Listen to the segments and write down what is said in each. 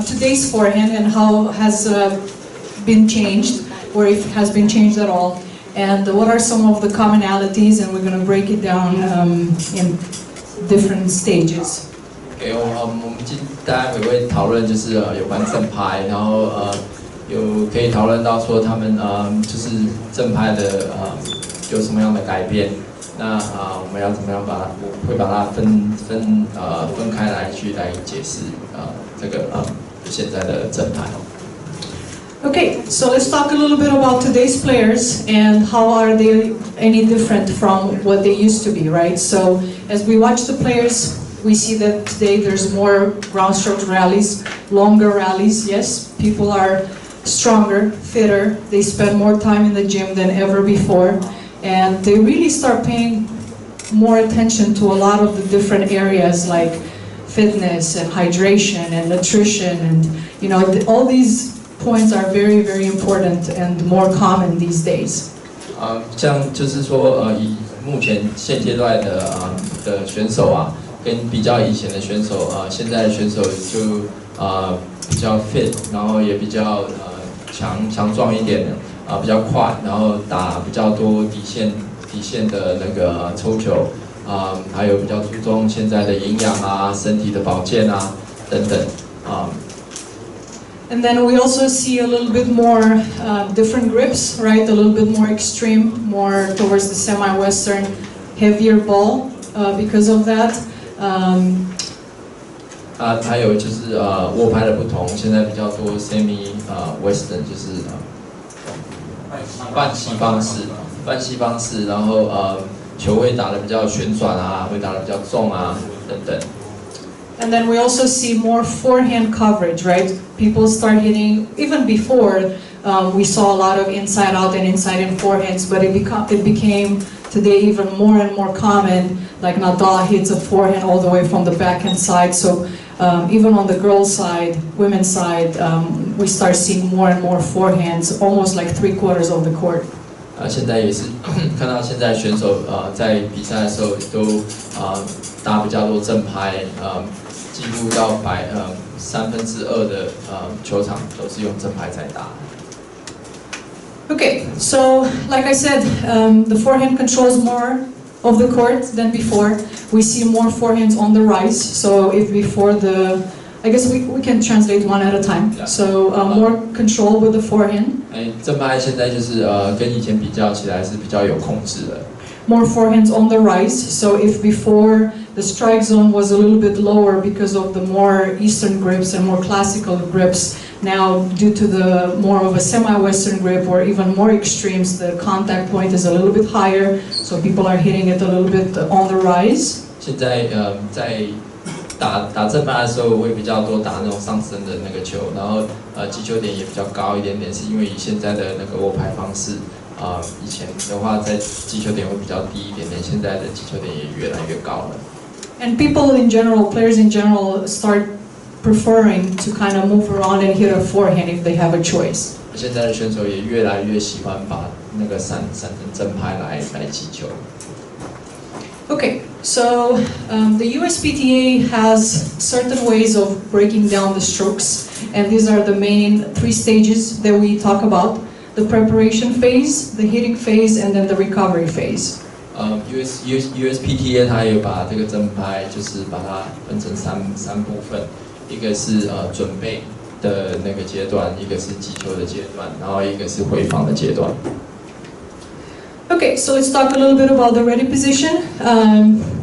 Today's forehand and how has been changed, or if it has been changed at all, and what are some of the commonalities, and we're going to break it down in different stages. Okay, 我们大家也会讨论就是有关正拍，然后有可以讨论到说他们就是正拍的有什么样的改变。那我们要怎么样会把它分开来解释这个现在的正拍。Okay, so let's talk a little bit about today's players and how are they any different from what they used to be, right? So as we watch the players, we see that today there's more ground stroke rallies, longer rallies. Yes, people are stronger, fitter. They spend more time in the gym than ever before, and they really start paying more attention to a lot of the different areas like fitness and hydration and nutrition, and you know, all these points are very, very important and more common these days. 像就是说以目前现阶段的选手啊，跟比较以前的选手现在的选手就比较 fit， 然后也比较强壮一点的比较快，然后打比较多底线的那个抽球还有比较注重现在的营养啊、身体的保健啊等等And then we also see a little bit more different grips, right? A little bit more extreme, more towards the semi-Western, heavier ball because of that. 还有就是握拍的不同，现在比较多 semi-Western， 就是半西方式，然后球会打得比较旋转啊，会打得比较重啊等等。And then we also see more forehand coverage, right? People start hitting, even before, we saw a lot of inside out and inside in forehands, but it became today even more and more common, like Nadal hits a forehand all the way from the backhand side. So even on the girls' side, women's side, we start seeing more and more forehands, almost like 3/4 of the court. 现在也是看到现在选手在比赛的时候都打比较多正拍，几乎到2/3的球场都是用正拍在打。Okay, so like I said, the forehand controls more of the court than before. We see more forehands on the rise. So if before I guess we can translate one at a time. Yeah. So more control with the forehand. 正拍现在就是跟以前比较起来是比较有控制的。More forehands on the rise. So if before the strike zone was a little bit lower because of the more Eastern grips and more classical grips, now due to the more of a semi-Western grip or even more extremes, the contact point is a little bit higher. So people are hitting it a little bit on the rise. 现在在打正拍的时候会比较多打那种上升的那个球，然后击球点也比较高一点点，是因为以现在的那个握拍方式。以前的话，在击球点会比较低一点点，现在的击球点也越来越高了。And people in general, players in general, start preferring to kind of move around and hit a forehand if they have a choice. 现在的选手也越来越喜欢把那个闪成正拍来击球。Okay, so the USPTA has certain ways of breaking down the strokes, and these are the main 3 stages that we talk about. The preparation phase, the hitting phase, and then the recovery phase. USPTA 它也把这个正拍就是把它分成三部分，一个是准备的那个阶段，一个是击球的阶段，然后一个是回放的阶段。Okay, so let's talk a little bit about the ready position.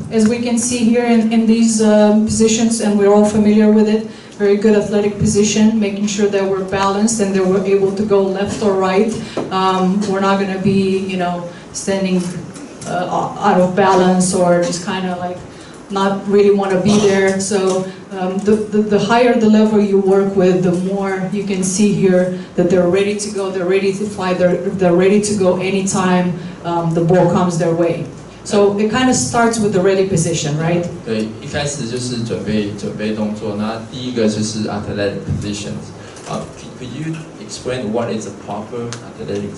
As we can see here in these positions, and we're all familiar with it. Very good athletic position, making sure that we're balanced and that we're able to go left or right. We're not going to be, you know, standing out of balance or just kind of like not really want to be there. So the higher the level you work with, the more you can see here that they're ready to go, they're ready to fly, they're ready to go anytime the ball comes their way. So it kind of starts with the ready position, right? 对，一开始就是准备动作。那第一个就是 athletic positions。Could you explain what is a proper athletic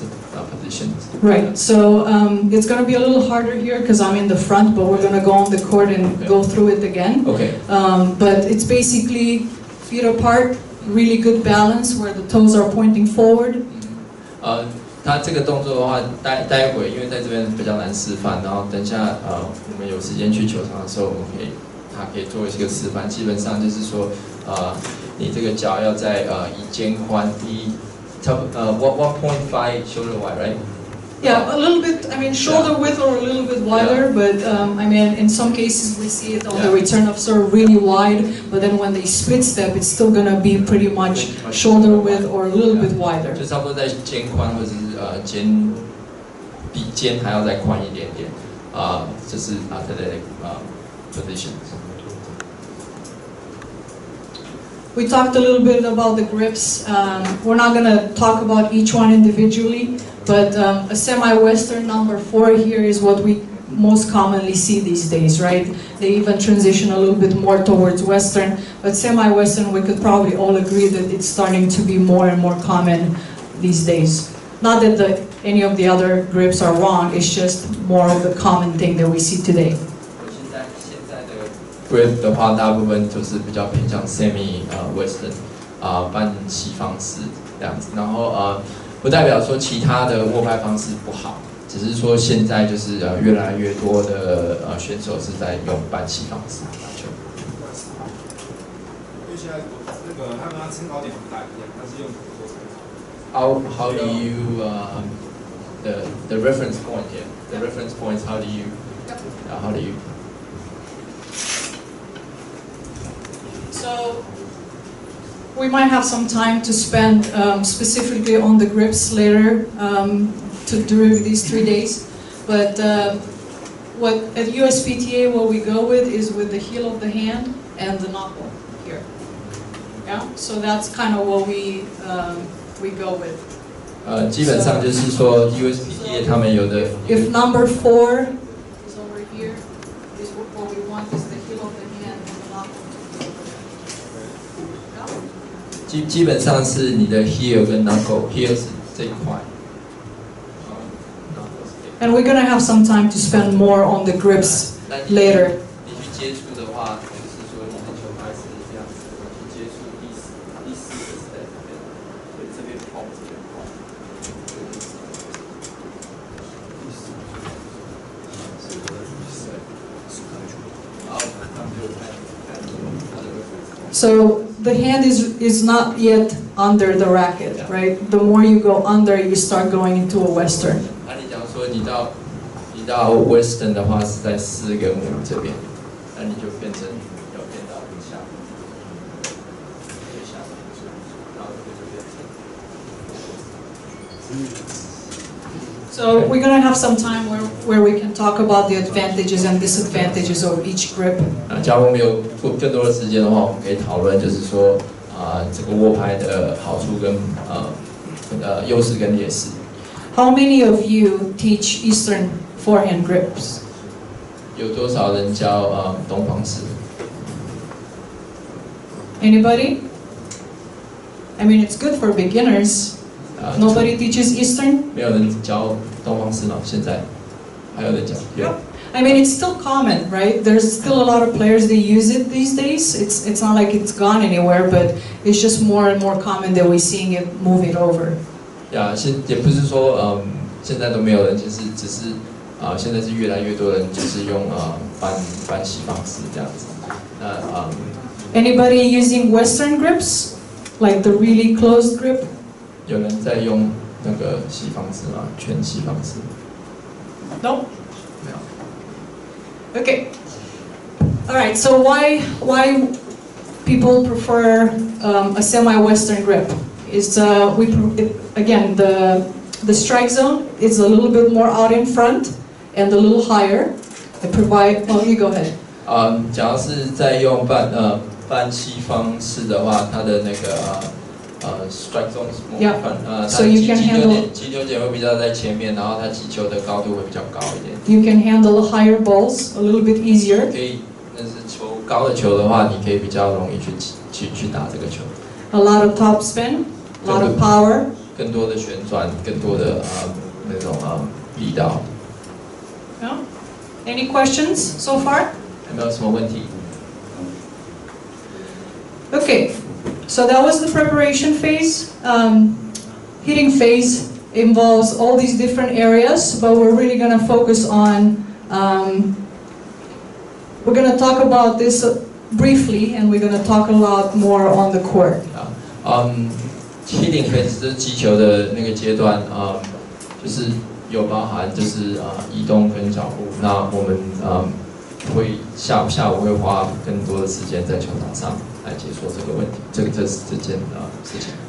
position? Right. So it's going to be a little harder here because I'm in the front, but we're going to go on the court and go through it again. Okay. But it's basically feet apart, really good balance where the toes are pointing forward. 他这个动作的话，待会因为在这边比较难示范，然后等一下我们有时间去球场的时候，他可以做一个示范。基本上就是说你这个脚要在以肩宽1.5 shoulder wide, right? Yeah, a little bit, I mean, shoulder width or a little bit wider, but I mean, in some cases we see it on the return of serve really wide, but then when they split step, it's still going to be pretty much shoulder width or a little bit wider. 就差不多在肩宽或者是比肩还要再宽一点点这是athletic positions. We talked a little bit about the grips. We're not going to talk about each one individually, but a semi-Western number 4 here is what we most commonly see these days, right? They even transition a little bit more towards Western, but semi-Western we could probably all agree that it's starting to be more and more common these days. Not that any of the other grips are wrong, it's just more of the common thing that we see today. 现在的 grip 的话，大部分就是比较偏向 semi Western 半西方式这样子，然后不代表说其他的握拍方式不好，只是说现在就是越来越多的选手是在用半西方式打球。因为现在那个他们身高点不大一样，但是用怎么做参考 How do you the reference point here? The reference points. How do you? So we might have some time to spend specifically on the grips later during these 3 days, but at USPTA what we go with is with the heel of the hand and the knuckle here. Yeah, so that's kind of what we go with. 基本上就是说 USPTA 他们有的 If number 4 is over here, is what we want is the heel of the hand and the knuckle. Yeah? 基本上是你的 heel 跟 knuckle，heel 是这一块。And we're gonna have some time to spend more on the grips later. 你去接触的话，就是说你的球拍是这样子，去接触第四个 step 对，这边碰，这边碰。So the hand is not yet under the racket, right? The more you go under, you start going into a Western. 那你假如说你到 Western 的话是在4跟5这边，那你就变成要变到下，下，然后就变成。So we're gonna have some time where we can talk about the advantages and disadvantages of each grip. 假如我们有更多的时间的话，我们可以讨论，就是说这个握拍的好处跟优势跟劣势。How many of you teach Eastern forehand grips? 有多少人教东方式 Anybody? I mean, it's good for beginners. Nobody teaches Eastern? 没有人教东方式吗？现在还有人教？有。I mean, it's still common, right? There's still a lot of players that use it these days. It's not like it's gone anywhere, but it's just more and more common that we're seeing it move it over. 也不是说现在都没有人，只是现在是越来越多人就是用搬西方式这样子。Anybody using Western grips, like the really closed grip? 有人在用那个西方式吗？全西方式 No. 没有。Okay. All right. So why people prefer a semi-Western grip? Is again the strike zone is a little bit more out in front and a little higher. It provide. Oh, you go ahead. 假如是在用搬西方式的话，它的那个strike zone 是 more front， 它的击球点会比较在前面，然后它击球的高度会比较高一点。You can handle the higher balls a little bit easier. 可以，但是高的球的话，你可以比较容易去打这个球。A lot of top spin, a lot of power. 更多的旋转，更多的那种力道。Yeah. Any questions so far? 有没有什么问题？ Okay. So that was the preparation phase. Hitting phase involves all these different areas, but we're really going to focus on, we're going to talk about this briefly, and we're going to talk a lot more on the court. Hitting phase 就是击球的那个阶段，就是有包含就是移动跟脚步。那我们会下午会花更多的时间在球场上来解说这个问题，这件事情。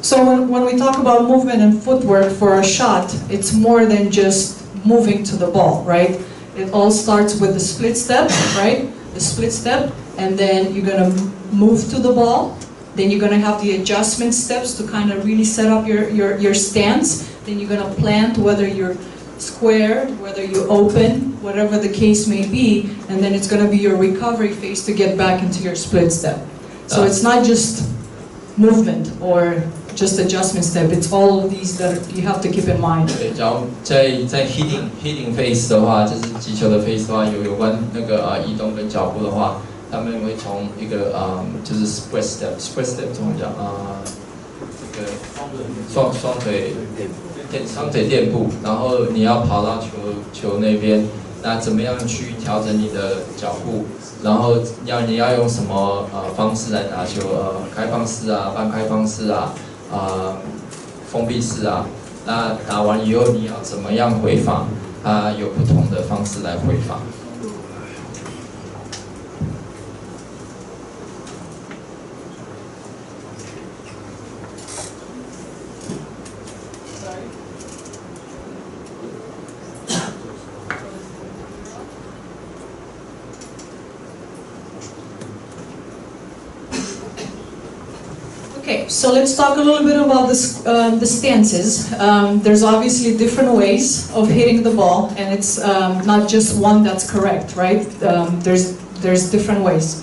So when we talk about movement and footwork for a shot, it's more than just moving to the ball, right? It all starts with the split step, right? The split step, and then you're gonna move to the ball. Then you're gonna have the adjustment steps to kind of really set up your stance. Then you're gonna plant, whether you're square, whether you're open, whatever the case may be, and then it's gonna be your recovery phase to get back into your split step. So it's not just movement or just adjustment step. It's all of these that you have to keep in mind. 对，假如在 hitting phase 的话，就是击球的 phase 的话，有关那个移动跟脚步的话。他们会从一个就是 split step 怎么讲这个双腿垫步，然后你要跑到球那边，那怎么样去调整你的脚步，然后你要用什么方式来打球？开放式啊，半开放式啊，封闭式啊。那打完以后你要怎么样回防？它有不同的方式来回防。Okay, so let's talk a little bit about the stances. There's obviously different ways of hitting the ball, and it's not just one that's correct, right? There's different ways.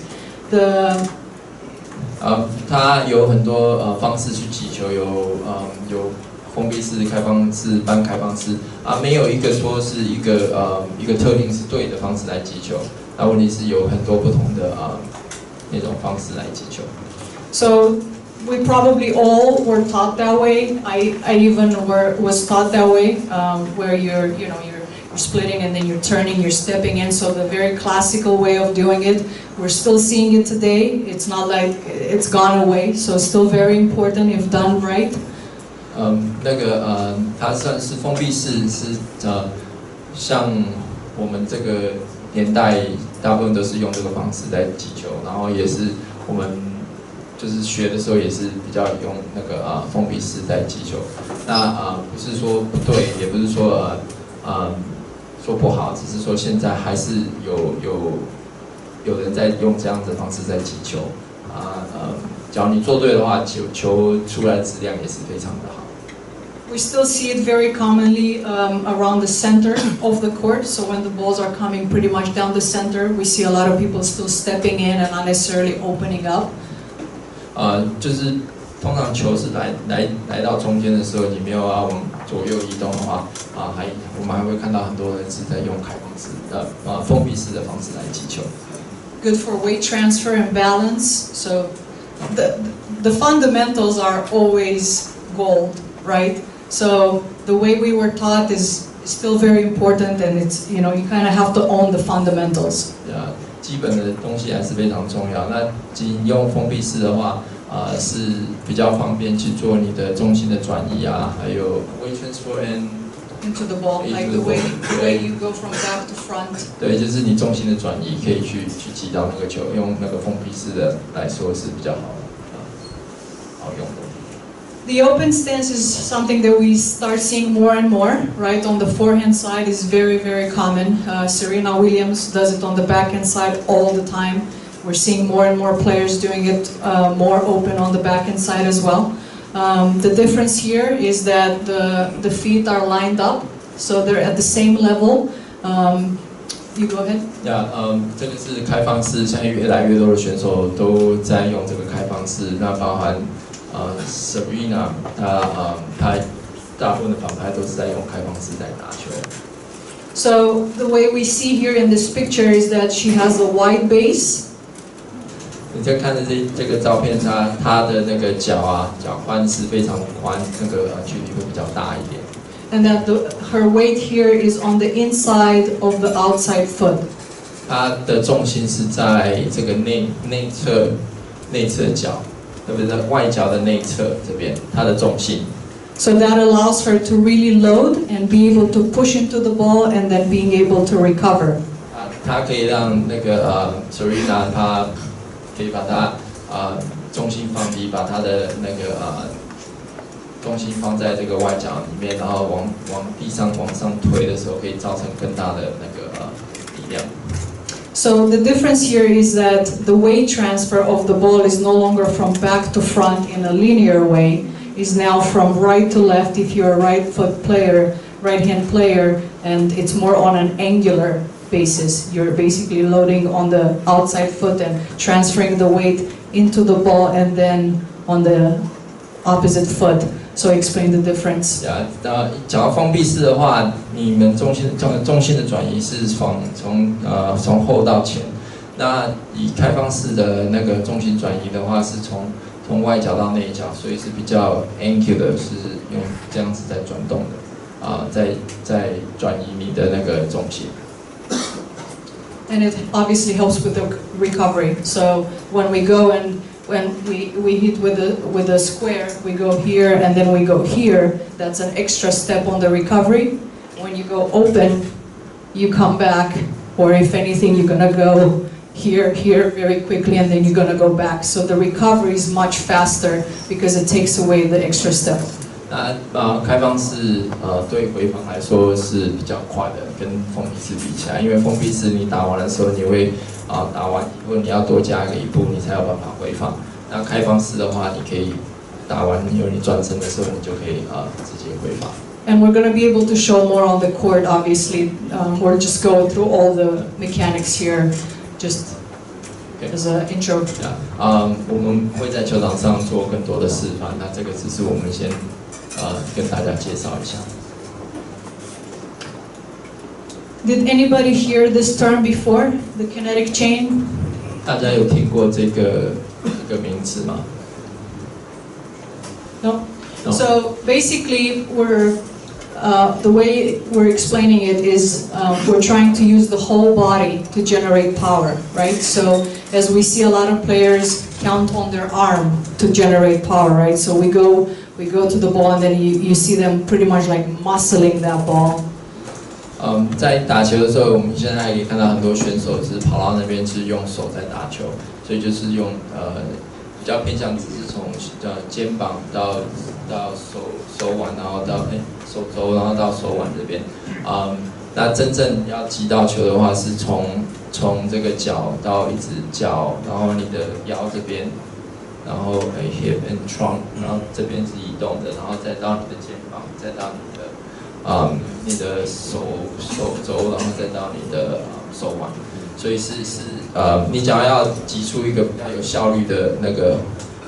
它有很多方式去击球，有封闭式、开放式、半开放式没有一个说是一个特定是对的方式来击球。那问题是有很多不同的那种方式来击球。So we probably all were taught that way. I even was taught that way, where you're splitting and then you're turning, you're stepping in. So the very classical way of doing it, we're still seeing it today. It's not like it's gone away. So it's still very important if done right. 它算是封闭式，是像我们这个年代大部分都是用这个方式在击球，然后也是我们。就是学的时候也是比较用那个封闭式在击球，那不是说不对，也不是说说不好，只是说现在还是有人在用这样的方式在击球假如你做对的话，球出来的质量也是非常的好。We still see it very commonly around the center of the court. So when the balls are coming pretty much down the center, we see a lot of people still stepping in and not necessarily opening up. 就是通常球是来到中间的时候，你没有要往左右移动的话，我们还会看到很多人是在用开放式封闭式的方式来击球。Good for weight transfer and balance. So the fundamentals are always gold, right? So the way we were taught is still very important, and it's you kind of have to own the fundamentals. 基本的东西还是非常重要。那仅用封闭式的话，是比较方便去做你的重心的转移还有 weight transfer and into the ball, like the way you go from back to front. 对，就是你重心的转移可以去击到那个球，用那个封闭式的来说是比较好用的。The open stance is something that we start seeing more and more, right? On the forehand side is very, very common. Serena Williams does it on the backhand side all the time. We're seeing more and more players doing it more open on the backhand side as well. The difference here is that the feet are lined up, so they're at the same level. You go ahead. 这个是开放式，现在越来越多的选手都在用这个开放式，那包含Serena， 她大部分的反拍都是在用开放式在打球。So the way we see here in this picture is that she has a wide base. 你在看的这个照片，它的那个脚宽是非常宽，那个距离会比较大一点。And that her weight here is on the inside of the outside foot. 它的重心是在这个内侧脚，特别是外脚的内侧这边，它的重心。So that allows her to really load and be able to push into the ball and then being able to recover. 它可以让那个Serena 她可以把它重心放低，把它的那个重心放在这个外脚里面，然后往地上往上推的时候，可以造成更大的那个力量。So the difference here is that the weight transfer of the ball is no longer from back to front in a linear way, is now from right to left if you're a right-hand player, and it's more on an angular basis. You're basically loading on the outside foot and transferring the weight into the ball and then on the opposite foot. So explain the difference. 讲到封闭式的话，你们重心的转移是从后到前。那以开放式的那个重心转移的话，是从外脚到内脚，所以是比较 angular， 是用这样子在转动的，在转移你的那个重心。And it obviously helps with the recovery. So when we go and when we hit with a square, we go here and then we go here. That's an extra step on the recovery. When you go open, you come back, or if anything, you're gonna go here very quickly, and then you're gonna go back. So the recovery is much faster because it takes away the extra step. 那开放式对回防来说是比较快的，跟封闭式比起来，因为封闭式你打完的时候，你会打完以后你要多加一步，你才有办法回防。那开放式的话，你可以打完以后你转身的时候，你就可以直接回防。And we're going to be able to show more on the court, obviously. We're just going through all the mechanics here, just as an intro. 我们会在球场上做更多的示范，那这个只是我们先跟大家介绍一下。Did anybody hear this term before? The kinetic chain? 大家有听过这个名词吗 No? No. So basically, the way we're explaining it is we're trying to use the whole body to generate power, right? So as we see a lot of players count on their arm to generate power, right? So we go to the ball and then you see them pretty much like muscling that ball. 在打球的时候，我们现在可以看到很多选手是跑到那边是用手在打球，所以就是用比较偏向只是从肩膀到手腕，然后到手肘，然后到手腕这边。那真正要击到球的话，是从这个脚到一直脚，然后你的腰这边，然后hip and trunk， 然后这边是移动的，然后再到你的肩膀，再到你的手肘，然后再到你的手腕。所以是你想要击出一个比较有效率的那个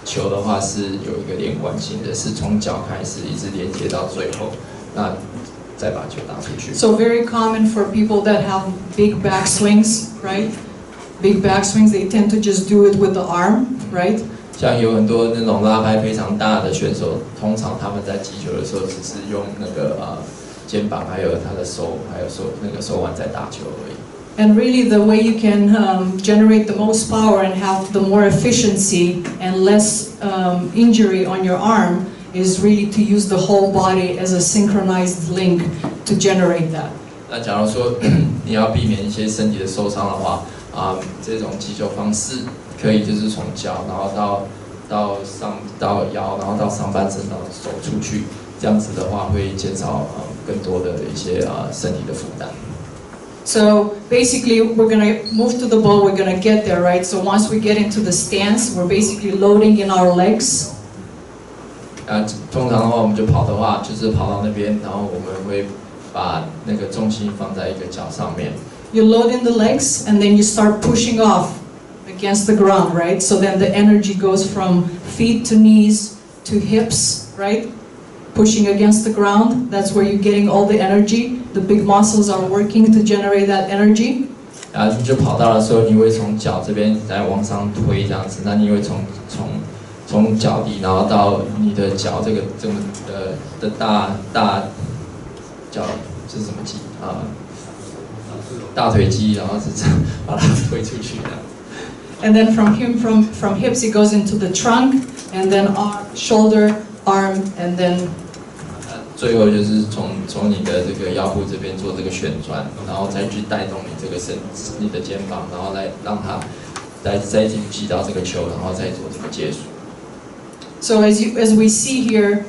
球的话，是有一个连贯性的，是从脚开始一直连接到最后，那再把球打出去。So very common for people that have big back swings, right? Big back swings, they tend to just do it with the arm, right? 像有很多那种拉拍非常大的选手，通常他们在击球的时候，只是用那个肩膀，还有他的手，还有那个手腕在打球而已。And really the way you can generate the most power and have the more efficiency and less injury on your arm is really to use the whole body as a synchronized link to generate that. 那假如说你要避免一些身体的受伤的话，这种击球方式可以就是从脚，然后到腰，然后到上半身，然后手出去，这样子的话会减少更多的一些身体的负担。So basically, we're going to move to the ball, we're going to get there, right? So once we get into the stance, we're basically loading in our legs. 通常的话，我们就跑的话，就是跑到那边，然后我们会把那个重心放在一个脚上面。You load in the legs, and then you start pushing off against the ground, right? So then the energy goes from feet to knees to hips, right? Pushing against the ground, that's where you're getting all the energy. The big muscles are working to generate that energy. 然后你就跑到的时候，你会从脚这边来往上推这样子，那你会从脚底，然后到你的脚这么的大脚这是什么肌啊？大腿肌，然后是这样把它推出去的。And then from hips it goes into the trunk, and then arm, shoulder, arm, and then 最后就是从你的这个腰部这边做这个旋转，然后再去带动你的肩膀，然后来让它再去击到这个球，然后再做这个结束。So as we see here,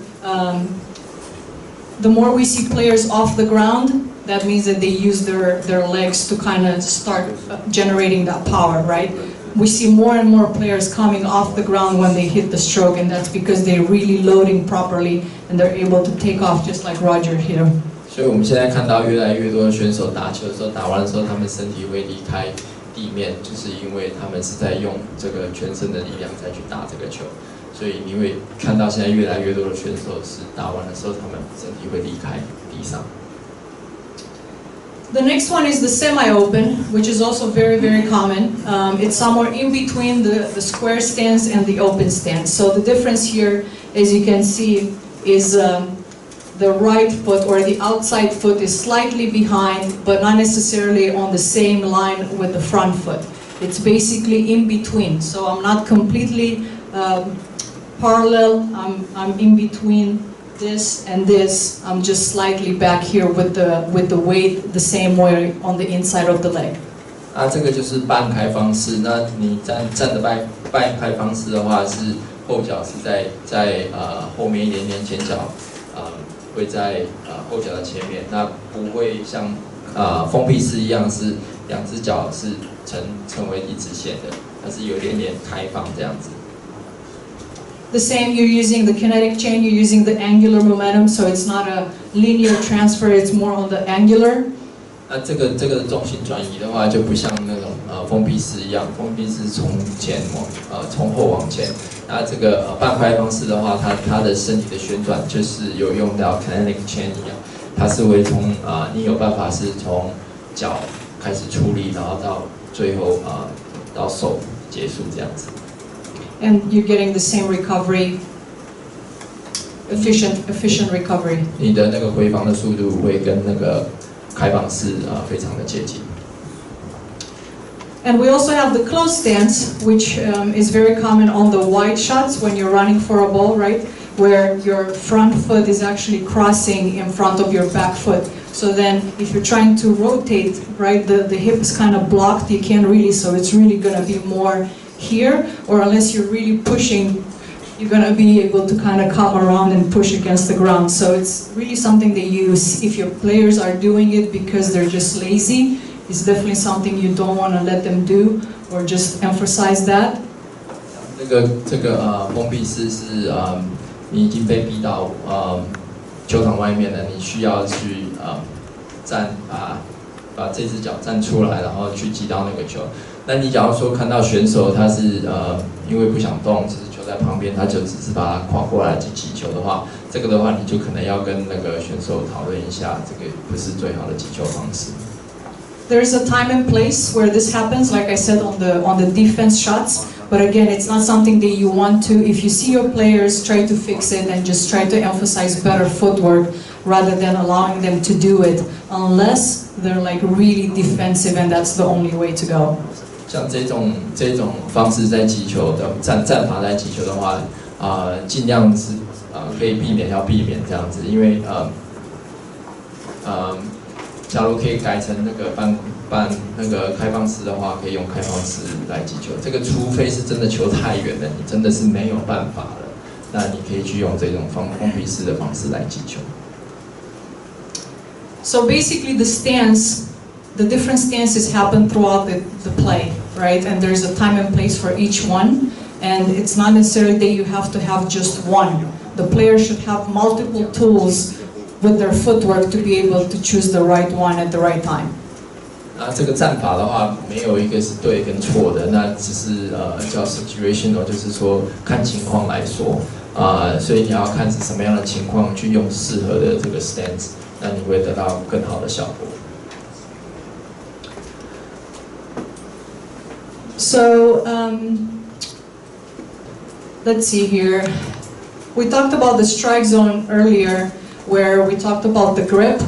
the more we see players off the ground, that means that they use their legs to kind of start generating that power, right? We see more and more players coming off the ground when they hit the stroke, and that's because they're really loading properly and they're able to take off just like Roger here. 所以我们现在看到越来越多的选手打球的时候，打完的时候，他们身体会离开地面，就是因为他们是在用这个全身的力量再去打这个球。所以你会看到现在越来越多的选手是打完的时候，他们身体会离开地上。The next one is the semi-open, which is also very, very common. It's somewhere in between the square stance and the open stance. So the difference here, as you can see, is the right foot or the outside foot is slightly behind, but not necessarily on the same line with the front foot. It's basically in between. So I'm not completely parallel. I'm in between this and this. I'm just slightly back here with the weight the same way on the inside of the leg. 这个就是半开方式。那你站的半开方式的话，是后脚是在后面一点点，前脚会在后脚的前面。那不会像封闭式一样是两只脚是成为一直线的，它是有一点点开放这样子。The same, you're using the kinetic chain, you're using the angular momentum, so it's not a linear transfer, it's more on the angular. 那这个重心转移的话，就不像那种封闭式一样，封闭式从后往前。那这个半开方式的话，它的身体的旋转就是有用到 kinetic chain 一样，它是会你有办法是从脚开始出力，然后到最后到手结束这样子。And you're getting the same recovery, efficient recovery. 你的那个回防的速度会跟那个开放式非常的接近。And we also have the close stance, which is very common on the wide shots when you're running for a ball, right? Where your front foot is actually crossing in front of your back foot. So then if you're trying to rotate, right, the hip is kind of blocked, you can't really, so it's really going to be more here, or unless you're really pushing, you're going to be able to kind of come around and push against the ground. So it's really something they use. If your players are doing it because they're just lazy, it's definitely something you don't want to let them do, or just emphasize that. 这个封闭式是你已经被逼到球场外面了，你需要去把这只脚站出来，然后去击到那个球。那你假如说看到选手他是因为不想动，只是球在旁边，他就只是把它跨过来去击球的话，这个的话你就可能要跟那个选手讨论一下，这个不是最好的击球方式。There's a time and place where this happens, like I said on the defense shots. But again, it's not something that you want to. If you see your players, try to fix it and just try to emphasize better footwork rather than allowing them to do it, unless they're like really defensive, and that's the only way to go. 像这种方式在击球的战法在击球的话，尽量是可以避免这样子，因为假如可以改成那个那个开放式的话，可以用开放式来击球。这个除非是真的球太远了，你真的是没有办法了，那你可以去用这种封闭式的方式来击球。So basically, the different stances happen throughout the play, right? And there's a time and place for each one, and it's not necessarily that you have to have just one. The player should have multiple tools with their footwork to be able to choose the right one at the right time. 这个战法的话，没有一个是对跟错的，那只是叫 situational， 就是说看情况来说，所以你要看是什么样的情况去用适合的这个 stance， 那你会得到更好的效果。So let's see here. We talked about the strike zone earlier, where we talked about the grip,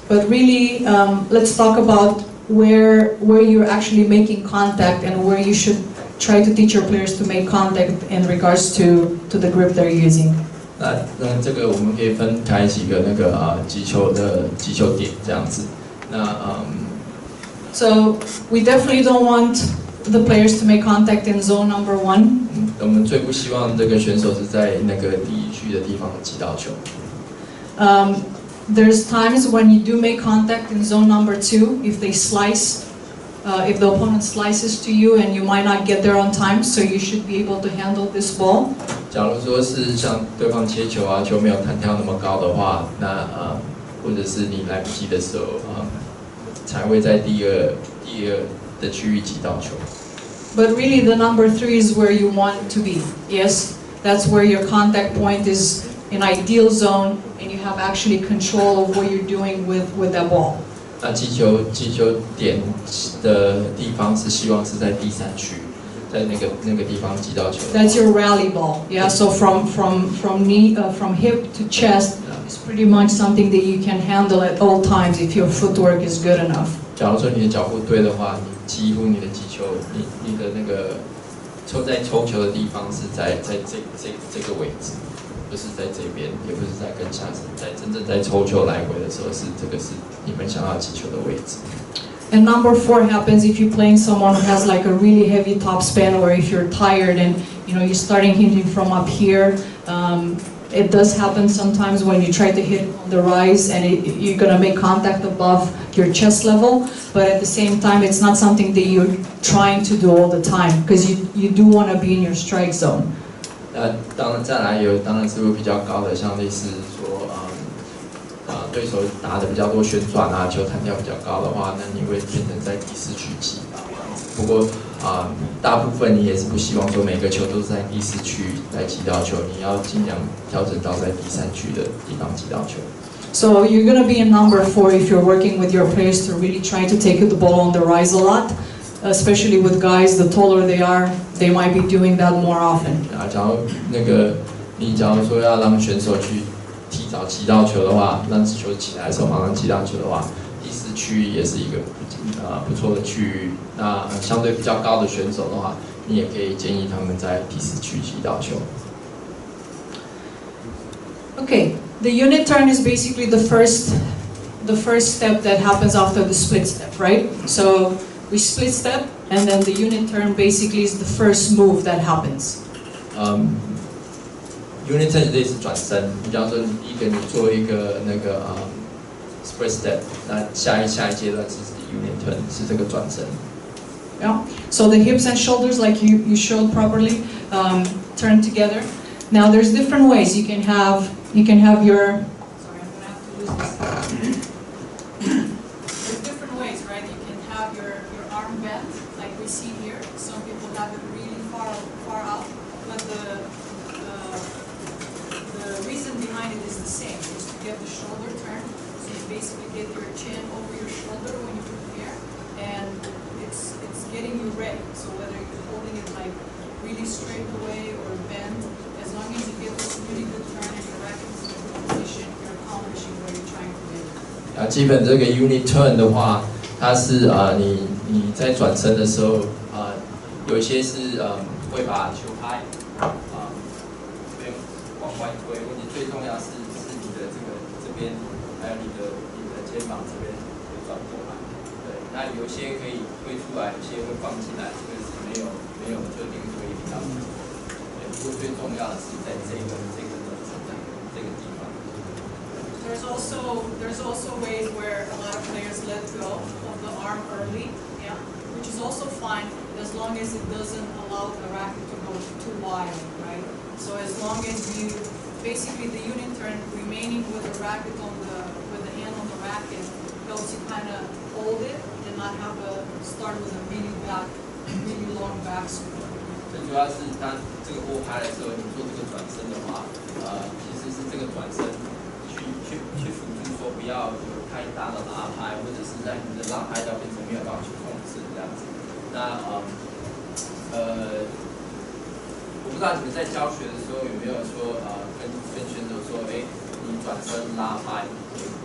but really let's talk about where you're actually making contact and where you should try to teach your players to make contact in regards to the grip they're using. 那这个我们可以分开几个那个击球点这样子。So we definitely don't want the players to make contact in zone number 1. 我们最不希望这个选手是在那个第一区的地方击到球。There's times when you do make contact in zone number 2 if they slice, if the opponent slices to you and you might not get there on time, so you should be able to handle this ball. 假如说是像对方切球啊，球没有弹跳那么高的话，那或者是你来不及的时候才会在第二的区域击到球。But really, the number 3 is where you want to be. Yes, that's where your contact point is in ideal zone, and you have actually control of what you're doing with that ball. 那击球点的地方是希望是在第3区，在那个地方击到球。That's your rally ball. Yeah. So from knee from hip to chest is pretty much something that you can handle at all times if your footwork is good enough. 假如说你的脚步对的话，你几乎你的击球，你的那个抽球的地方是在这个位置。不是在这边，也不是在跟下，是在真正在抽球来回的时候，这个是你们想要击球的位置。And number 4 happens if you're playing someone who has like a really heavy top spin, or if you're tired and you're starting hitting from up here. It does happen sometimes when you try to hit on the rise and you're gonna make contact above your chest level, but at the same time, it's not something that you're trying to do all the time because you do want to be in your strike zone. 当然再来当然是会比较高的，像类似说对手打的比较多旋转啊，球弹跳比较高的话，那你会变成在第4区击吧。不过大部分你也是不希望说每个球都是在第4区来击到球，你要尽量调整到在第3区的地方击到球。So you're going to be in number 4 if you're working with your players to really try to take the ball on the rise a lot. Especially with guys, the taller they are, they might be doing that more often. 假如你假如说要让选手去提早击到球的话，让球起来的时候马上击到球的话，第4区也是一个不错的区域。那相对比较高的选手的话，你也可以建议他们在第4区击到球。Okay, the unit turn is basically the first step that happens after the split step, right? So we split step, and then the unit turn basically is the first move that happens. Unit turn 类似转身，比方说第一个你做一个split step， 那下一阶段是 unit turn， 是这个转身。Yeah. So the hips and shoulders, like you showed properly, turn together. Now there's different ways you can have your. Sorry, I'm gonna have to lose this. There's different ways, right? You can have your arm bent, like we see here. Some people have it really far out, but the reason behind it is the same. Is to get the shoulder turned, so you basically get your chin over your shoulder when you prepare, and it's getting you ready. So whether you're holding it like really straight away or bent, as long as you get this really good turn and your racket is in a good position, you're accomplishing what you're trying to do. 基本这个 unit turn 的话，它是你在转身的时候，有一些是会把球拍往外推，或者最重要是你的这边，还有你的肩膀这边会转过来。对，那有些可以推出来，有些会放进来，这个是没有就零推比较好。对，不过最重要的是在这个地方。There's also ways where a lot of players let go of the arm early, yeah, which is also fine as long as it doesn't allow the racket to go too wide, right? So as long as you basically the unit turn remaining with the racket with the hand on the racket helps you kind of hold it and not have a start with a really long backswing. 最主要是它这个握拍的时候，你做这个转身的话，其实是这个转身去辅助说不要有太大的拉拍，或者是在你的拉拍要变成没有办法去控制这样子。那知道你们在教学的时候有没有说跟选手说，你转身拉拍，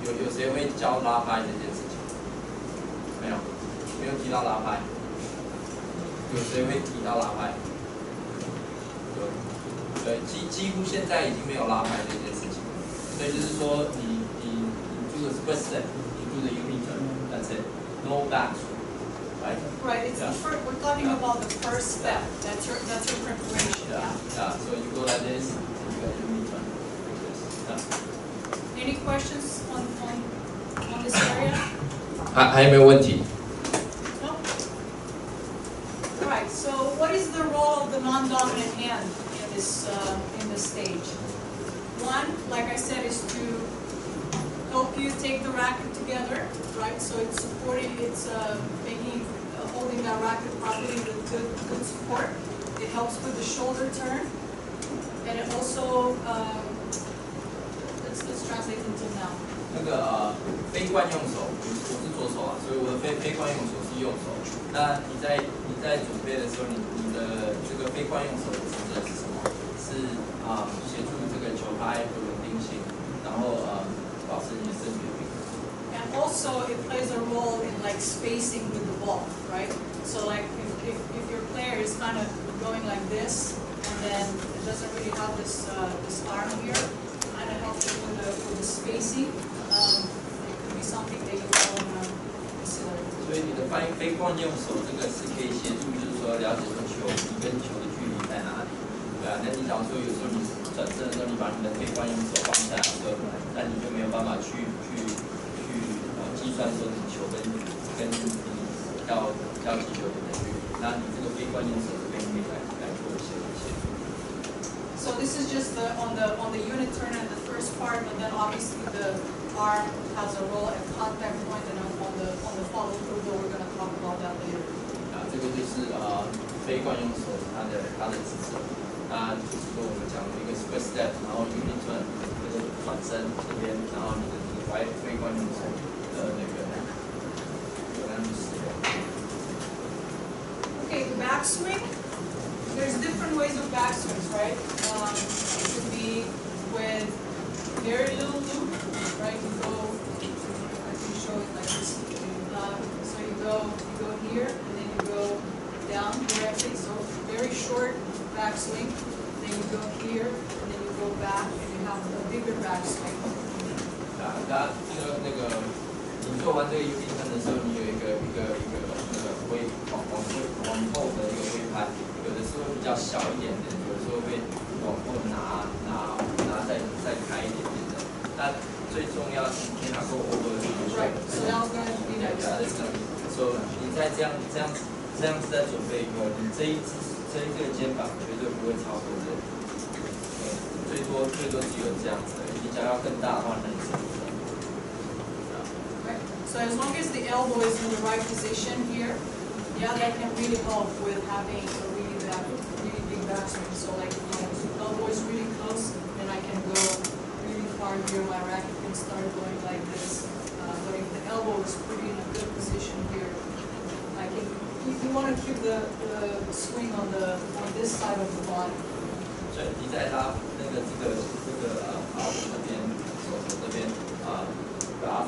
有谁会教拉拍这件事情？没有，没有提到拉拍。有谁会提到拉拍？对，几乎现在已经没有拉拍这件事情。所以就是说你do the split step， 你do the U-turn， that's it， no back。Right. It's we're talking about the first step. That's your preparation. Yeah. So you go like this, and you got your U-turn like this. Yeah. Any questions on this area? 还有没有问题？ No. All right. So what is the role of the non-dominant hand in this stage? One, like I said, is to help you take the racket together, right? So it's supporting, it's holding that racket properly with good support. It helps with the shoulder turn, and it also let's translate until now. 那个非惯用手，我是左手啊，所以我的非惯用手是右手。那你在准备的时候，你的这个非惯用手的职责是什么？是协助这个球拍的稳定性，然后保持你的身体平衡。And also it plays a role in like spacing with the ball, right? So like if your player is kind of going like this, and then it doesn't really have this arm here, kind of helps you with the spacing. It could be something that you want to consider. 所以你的非惯用手这个是可以协助，就是说了解说你跟球的距离在哪里，对啊。那你假如说有时候你转身的时候，你把你的非惯用手放下来的时候，那你就没有办法去计算说你球跟你要击球点的距离。那你这个非惯用手这边可以来做一些协助。So this is just on the unit turn and the first part, but then obviously the arm has a role at contact point, and on the follow through, though we're going to talk about that later. 这个就是非惯用手它的职责。那就是说我们讲的一个 split step， 然后 unit turn 这个转身这边，然后你的非惯用手的那个有那么使用。Okay, the backswing. There's different ways of backswings, right? It could be with very little loop, right? You go, I can show it like this. So you go here, and then you go down directly. So very short backswing. Then you go here, and then you go back, and you have a bigger backswing. 那个你做完这个 U-turn 的时候，你有一个挥往后的一个挥拍。有的时候比较小一点点，有的时候会往后拿再开一点点的。那最重要是你拿过 over 的。Right. So now we're going to be like that. So 你在这样子在准备以后，你这一个肩膀绝对不会超过这里。最多只有这样子而已。你想要更大的话，那你是不可能。Right. So as long as the elbow is in the right position here, yeah, that can really help with having a really big backswing. So like, elbow is really close, then I can go really far here. My racket can start going like this. But if the elbow is pretty in a good position here, I can. You want to keep the swing on this side of the body. 所以你在拉这个把手这边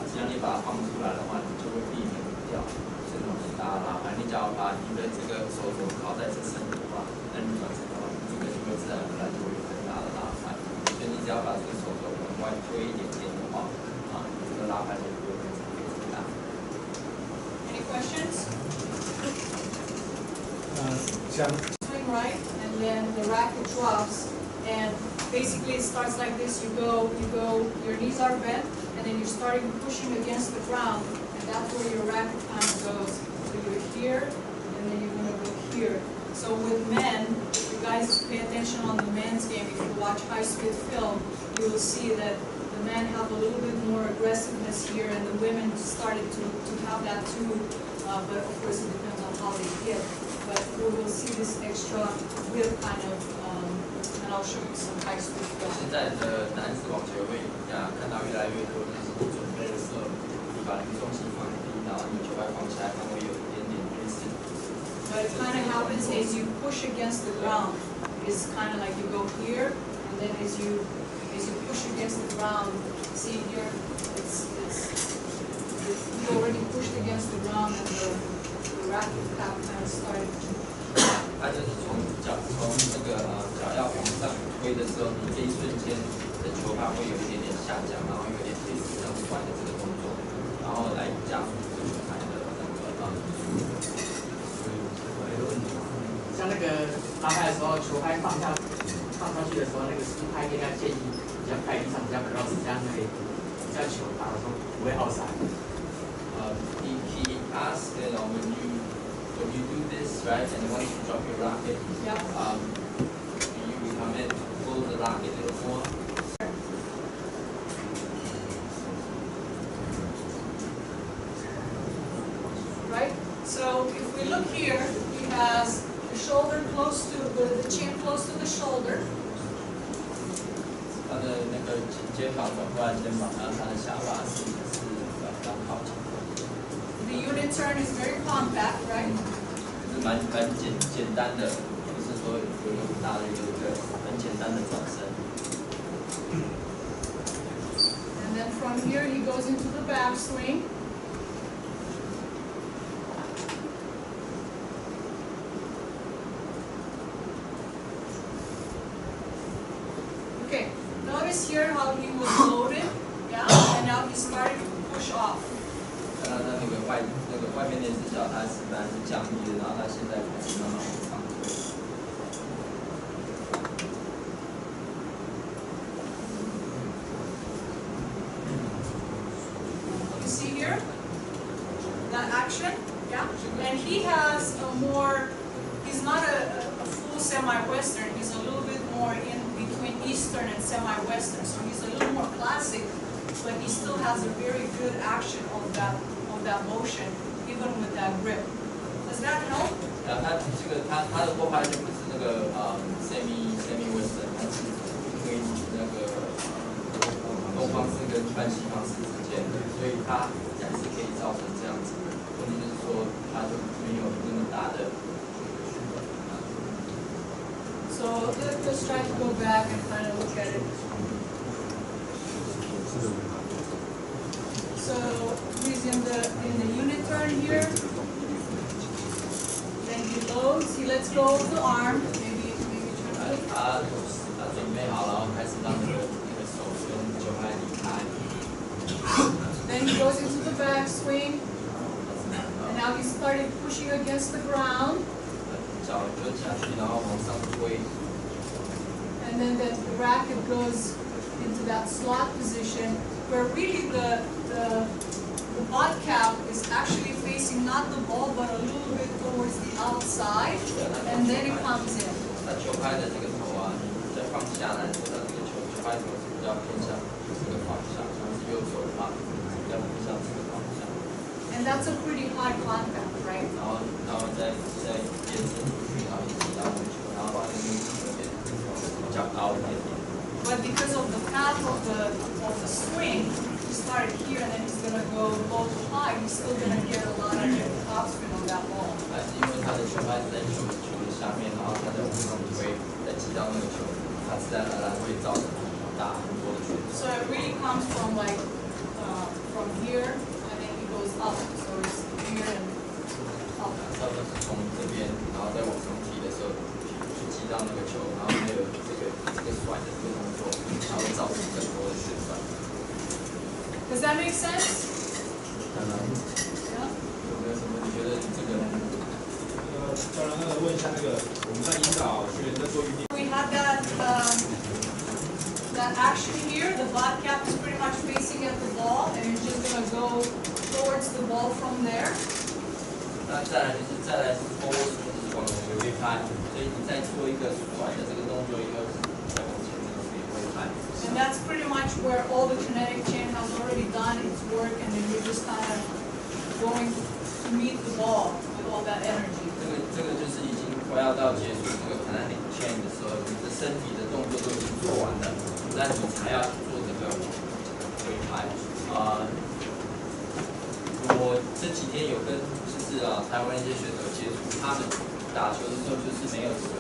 只要你把它放出来的话，你就会避免掉这种很大的拉拍。你只要把你的这个手靠在这身的话，那你转身的话，这个就会自然而然就会有很大的拉拍。所以你只要把这个手往外推一点点的话，你这个拉拍就不会非常大。Any questions? Swing right, and then the racket drops, and basically it starts like this. You go, your knees are bent, and then you're starting pushing against the ground, and that's where your racket kind of goes. So you're here, and then you're going to go here. So with men, if you guys pay attention on the men's game, if you watch high-speed film, you will see that the men have a little bit more aggressiveness here, and the women started to have that too. But of course, it depends on how they hit. But we will see this extra whip kind of, and I'll show you some high-speed film. 现在的男子网球会看到越来越多，就是准备的时候，你把你重心放低，然后你球拍放起来，它会有一点点类似。But it kind of happens as you push against the ground. is kind of like you go here, and then as you push against the ground, see here, it's you already pushed against the ground, and the racket cap kind of started. 它就是从这个脚要往上推的时候，你这一瞬间的球拍会有一点点下降，然后有点类似像甩的这个动作，然后来加速这个球拍的像那个拉拍的时候，球拍放上去的时候，那个是拍应该建议比较拍地上比较 cross， 这样可以比较球打的时候不会 outside。He asked, when you do this, right, and once you drop your racket, Yep. Do you recommend to pull the racket a little more? Right? So if we look here, he has the shoulder close to the chin close to the shoulder. 他的那个肩膀转过来，肩膀，然后他的下巴是比较靠近。The unit turn is very compact, right? 是蛮简单的，不是说有很大的一个很简单的转身。And then from here he goes into the backswing. Okay, notice here how he was loaded, yeah, and now he's starting to push off. 那外面那只脚，它是本来是降低的，然后它现在开始慢慢往上推。You see here that action, yeah, and he has a more. He's not a full semi-western. He's a little bit more in between Eastern and semi-Western. So he's a little more classic, but he still has a very good action of that motion, even with that grip. Does that help? 然后它的握拍就不是那个semi western， 它是推那个东方式跟半西方式之间，所以它还是可以造成这样子。问题就是说，它就没有那么大的。So let's try to go back and kind of look at it. So he's in the unit turn here. Then he loads. He lets go of the arm. Maybe turn it. 他准备好，然后开始让那个手跟球拍离开。Then he goes into the backswing. And now he started pushing against the ground. 脚就下去，然后往上推。And then the racket goes into that slot position where really the butt cap is actually facing not the ball but a little bit towards the outside, and then it comes in. 那球拍的这个头啊，你再放下来，它这个球拍头是比较偏向这个方向，像是右手的话，比较偏向这个方向。And that's a pretty high contact, right? 然后再延伸出去，然后一直到那个球，然后把那个有点比较高一点点。But because of the path of the swing, he started here and then he's gonna go low to high. He's still gonna get a lot of topspin on that ball. 但是因为他的球拍是在球的下面，然后他在往上推，再击到那个球，它自然而然会造成很大很多的旋转。So it really comes from like from here and then he goes up. So it's here and up. 差不多是从这边，然后再往上踢的时候，去击到那个球，然后还有这个甩的这个动作，它会造成更多的旋转。Does that make sense? 当然， Yeah. 有没有什么？你觉得这个？教练，问一下我们在引导学员在做运动。 We had that action here. The butt cap is pretty much facing at the ball, and you're just gonna go towards the ball from there. 那再来是 forward swing， 就是往前挥拍，所以你再做一个甩的这个动作以后，再往前那个挥拍。And that's pretty much where all the kinetic chain has already done its work, and then you're just kind of going to meet the ball with all that energy. 这个就是已经快要到结束这个 kinetic chain 的时候，你的身体的动作都已经做完了，那你才要去做这个挥拍。我这几天有跟台湾一些选手接触，他们打球的时候就是没有这个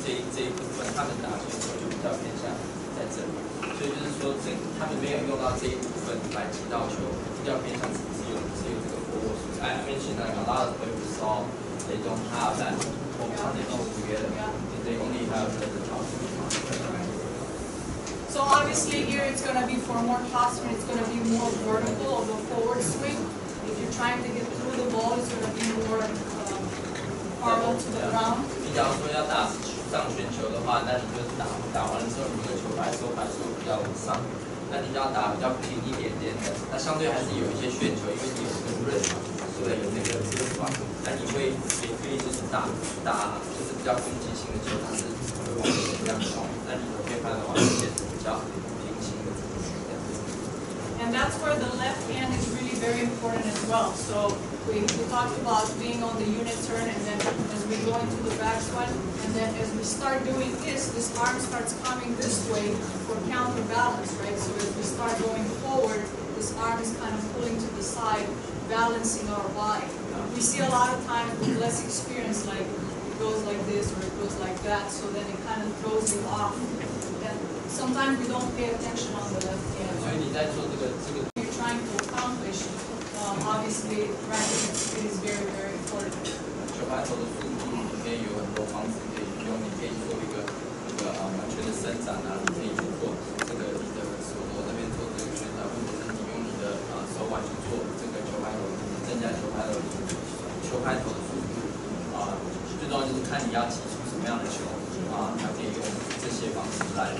这一部分，他们打球的时候就比较偏向在这里，所以就是说他们没有用到这一部分来击到球，比较偏向只有这个forward swing. I mentioned like a lot of players saw they don't have that whole combination together. They only have the top swing. So obviously here it's going to be for more tossing, it's going to be more vertical of the forward swing. If you're trying to get through the ball, it's going to be more parallel to the ground. 你假如说要打上旋球的话，那你就打完了之后，你这个球拍收比较往上。那你就要打比较平一点点的，那相对还是有一些旋球，因为你有这个润嘛，对不对？有那个润嘛，那你也可以就是打就是比较攻击性的球，它是会往前这样冲，那你的推拍的话就变成比较平行的这样子。And that's where the left hand is really very important as well. So we talked about being on the unit turn, and then as we go into the backswing, and then as we start doing this arm starts coming this way for counterbalance, right? So as we start going forward, this arm is kind of pulling to the side, balancing our body. We see a lot of times with less experience, like it goes like this or it goes like that, so then it kind of throws you off. And sometimes we don't pay attention on the left hand. 所以你在做这个 You're trying to accomplish, obviously, practice is very, very important. 球拍头的速度，你可以有很多方式可以用，你可以做一个完全的伸展啊，你可以去做这个你的手肘这边做这个旋转，或者是你用你的手腕去做这个球拍头，增加球拍头的速度最重要就是看你要击出什么样的球它可以用这些方式来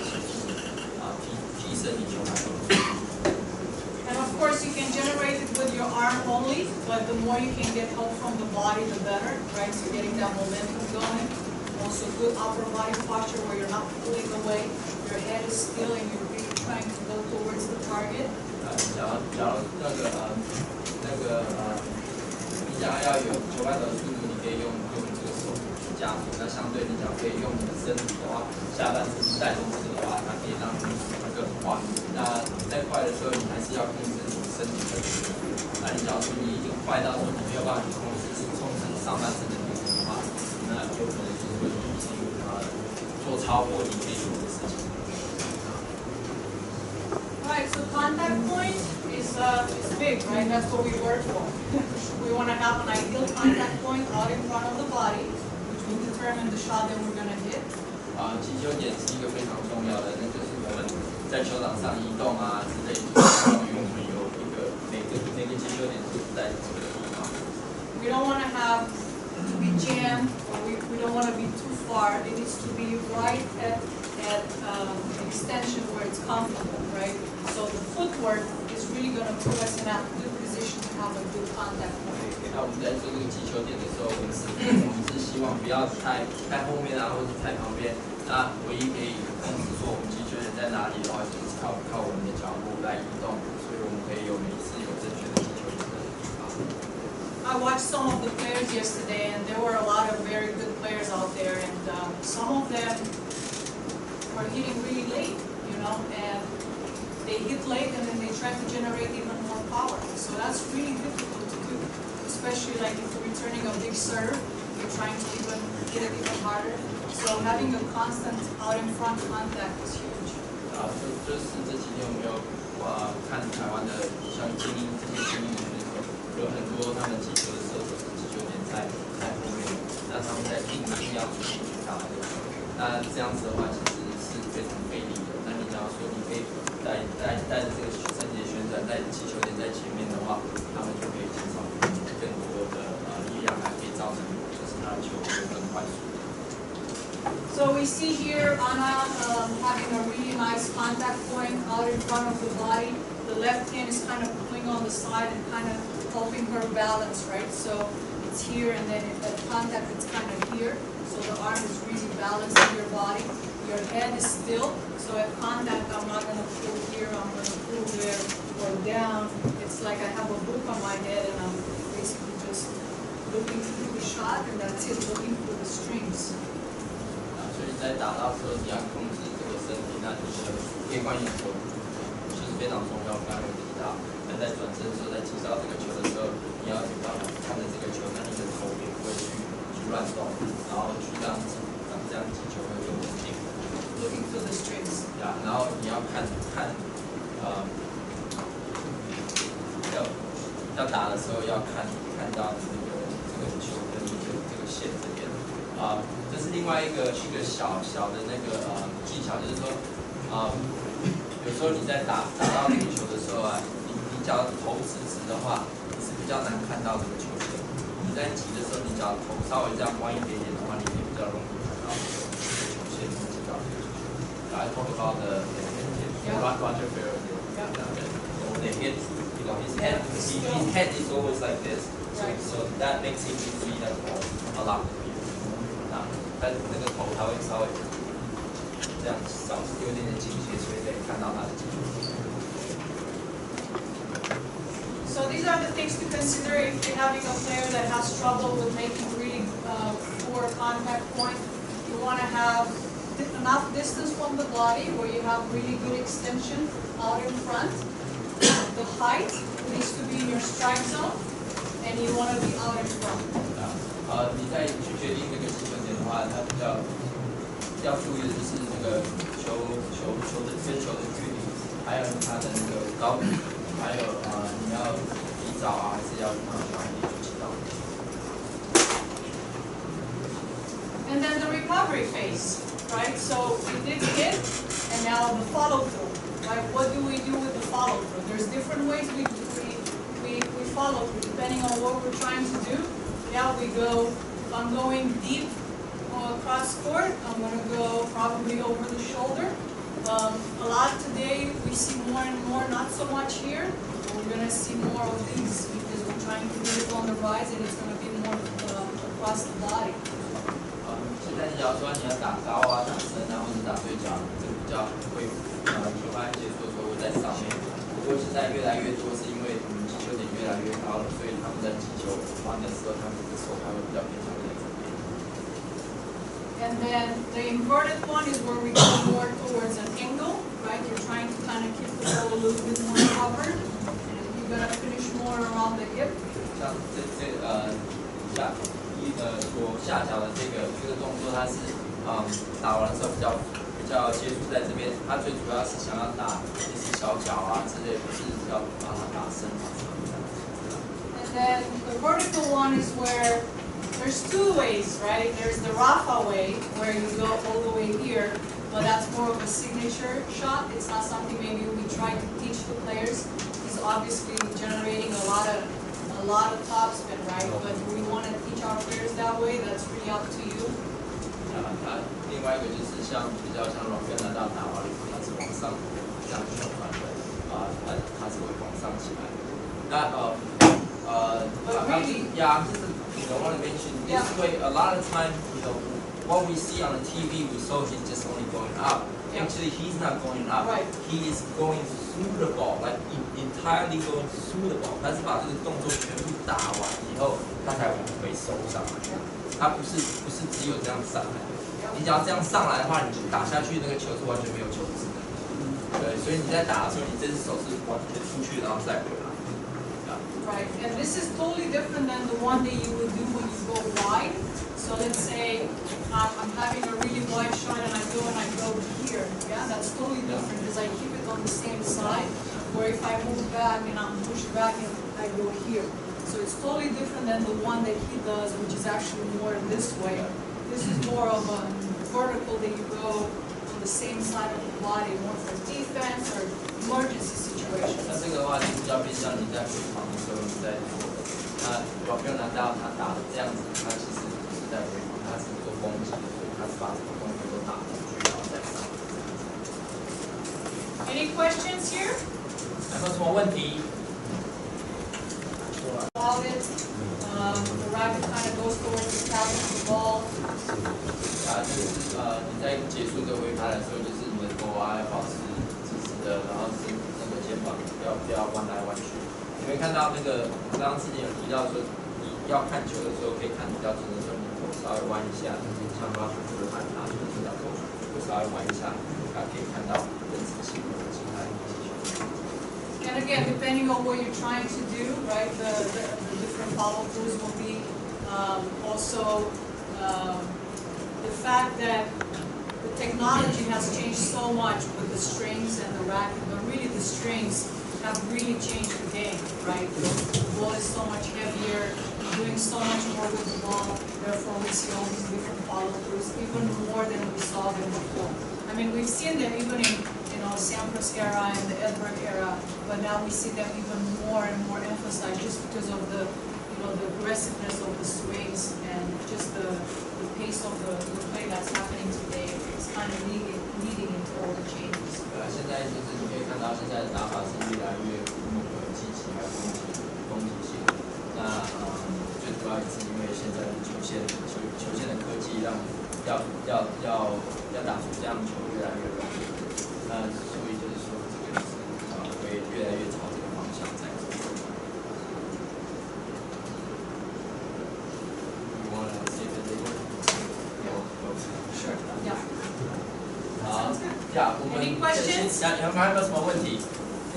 提升你球拍头的速度。And of course, you can generate it with your arm only, but the more you can get help from the body, the better, right? So getting that momentum going. Also, good upper body posture where you're not pulling away, your head is still, and you're really trying to go towards the target. 假如你想要有球拍头的速度，你可以用这个手加速。那相对你讲可以用你的身体的话，下半身带动式的话，它可以让你更快。那在快的时候，你还是要控制你身体的速度。那你假如说你已经快到说你没有办法去控制冲成上半身的力的话，那有可能就是会已经做超过你可以做的事情。Right, so contact point is big, right? That's what we work for. We want to have an ideal contact point out in front of the body, which will determine the shot that we're going to hit. 击球点是一个非常重要的，那就是我们在球场上移动之类的，因为我们有一个每个击球点都是在这个地方。We don't want to have to be jammed, or we don't want to be too far. It needs to be right at extension where it's comfortable, right? So the footwork is really going to put us in a good position to have a good contact point. 那我们在做这个击球点的时候，我们是希望不要太后面或者太旁边。那唯一可以控制说我们击球点在哪里的话，就是靠我们的脚步来移动，所以我们可以每一次有正确的击球点的地方。I watched some of the players yesterday, and there were a lot of very good players out there, and some of them were hitting really late, and they hit late and then they try to generate even more power. So that's really difficult to do, especially like if you're returning a big serve, you're trying to hit it even harder. So having a constant out in front contact is huge. 就是这几天我们有看台湾的像这些精英选手，有很多他们击球的时候都是击球点在后面，那他们在硬要出去打那个球，那这样子的话其实是非常费力的。那你假如说你可以带着这个身体的旋转，带击球点在前面的话，他们就可以减少更多的力量，还可以造成就是他的球会更快速。So we see here Anna having a really nice contact point out in front of the body. The left hand is kind of pulling on the side and kind of helping her balance, right? So it's here, and then at contact it's kind of here. So the arm is really balancing your body. Your head is still. So at contact, I'm not going to pull here, I'm going to pull there or down. It's like I have a book on my head and I'm basically just looking through the shot, and that's it, looking through the strings. 所以在打到时候，你要控制这个身体，那你的内观眼球就是非常重要。刚刚有提到，那在转身的时候，在击到这个球的时候，你要有办法看着这个球，那你的头也不会去乱动，然后去让这样击球会更稳定。looking for the strings. 然后你要看要打的时候要看到这个球跟这个线这边这是另外一个小的那个技巧，就是说有时候你在打到这个球的时候你只要头直的话，你是比较难看到这个球线。你在击的时候，你只要头稍微这样弯一点点的话，你可以比较容易看到这个球线击到这个球。I talk about the Roger Federer. The hit, his head is always like this, so that makes him see that ball a lot clearer. 但那个头他会稍微这样有点倾斜，所以可以看到他的击球。So these are the things to consider if you're having a player that has trouble with making really poor contact point. You want to have enough distance from the body where you have really good extension out in front. The height needs to be in your strike zone, and you want to be out in front. 你在去决定这个击球点的话，它比较要注意的就是那个球的跟球的距离，还有它的那个高度，还有你要提早还是要晚一点就起到。And then the recovery phase, right? So we did hit, and now the follow through. Right? What do we do with the follow through? There's different ways we follow through depending on what we're trying to do. Yeah, we go. If I'm going deep across court, I'm going to go probably over the shoulder. A lot today we see more and more, not so much here. We're going to see more of these because we're trying to do it on the rise, and it's going to be more across the body. 现在假如说你要打高打深或者打对角，这比较会球拍接触的时候会在上面。不过现在越来越多是因为击球点越来越高了，所以他们在击球完的时候，他们的手还会比较偏向在这边。And then the inverted one is where we go more towards an angle, right? You're trying to kind of keep the ball a little bit more covered, and you're going to finish more around the hip. 像左下角的这个动作，它是打完的时候比较接触在这边，它最主要是想要打一些小脚之类，不是要把它打深And then the vertical one is where there's two ways, right? There's the Rafa way, where you go all the way here, but that's more of a signature shot. It's not something maybe we try to teach the players. He's obviously generating a lot of topspin, right? But we want to teach our players that way. That's really up to you. 另外一个就是比较像软跟拿到打完以后，它是往上这样旋转的，它是会往上起来。那就是I want to mention this way. A lot of time, what we see on the TV, we saw he's just only going up. Actually, he's not going up. Right. He is going through the ball, like entirely going through the ball. 他是把这个动作全部打完以后，他才往回收上来。他不是只有这样上来。你只要这样上来的话，你打下去那个球是完全没有球质的。对，所以你在打的时候，你这只手是完全出去，然后再回来。Right, and this is totally different than the one that you would do when you go wide. So let's say I'm having a really wide shot and I go here. Yeah, that's totally different because I keep it on the same side. Where if I move back and I'm pushed back and I go here. So it's totally different than the one that he does, which is actually more this way. This is more of a vertical that you go on the same side of the body, more for defense or emergency situations. 那这个的话就比较偏向你在回防的时候你在做的。那我没有拿到他打的这样子，他其实不是在回防，他是做攻击的，所以他是把这个动作都打进去，然后再上。Any questions here? 有没有什么问题？ About it, the racket kind of goes towards the tapping of the ball. 就是你在结束这个挥拍的时候，就是你的头要保持直直的，然后是那个肩膀不要弯来弯去。你会看到那个刚刚之前有提到说，你要看球的时候可以看比较准的时候，你头稍微弯一下，像抓球的反拿球的时候，头稍微弯一下，可以看到更仔细的其他的技巧。And again, depending on what you're trying to do, right, the different follow-throughs will be also the fact that the technology has changed so much with the strings and the racket, but really the strings have really changed the game, right? The ball is so much heavier, doing so much more with the ball, therefore we see all these different follow-throughs, even more than we saw them before. I mean, we've seen them even in, Sampras era and the Edberg era, but now we see them even more and more emphasized just because of the, the aggressiveness of the swings and just the pace of the play that's happening today. It's kind of leading into all the changes. 现在就是你可以看到现在的打法是越来越积极，还有攻击性。那最主要也是因为现在的球线的科技让要打出这样球越来越容易。那所以就是说这个是会越来越朝这个方向在走。You want to see if there's any? Sure. Yeah. 好，呀，我们 Any questions? 有没有什么问题？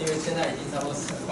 因为现在已经差不多10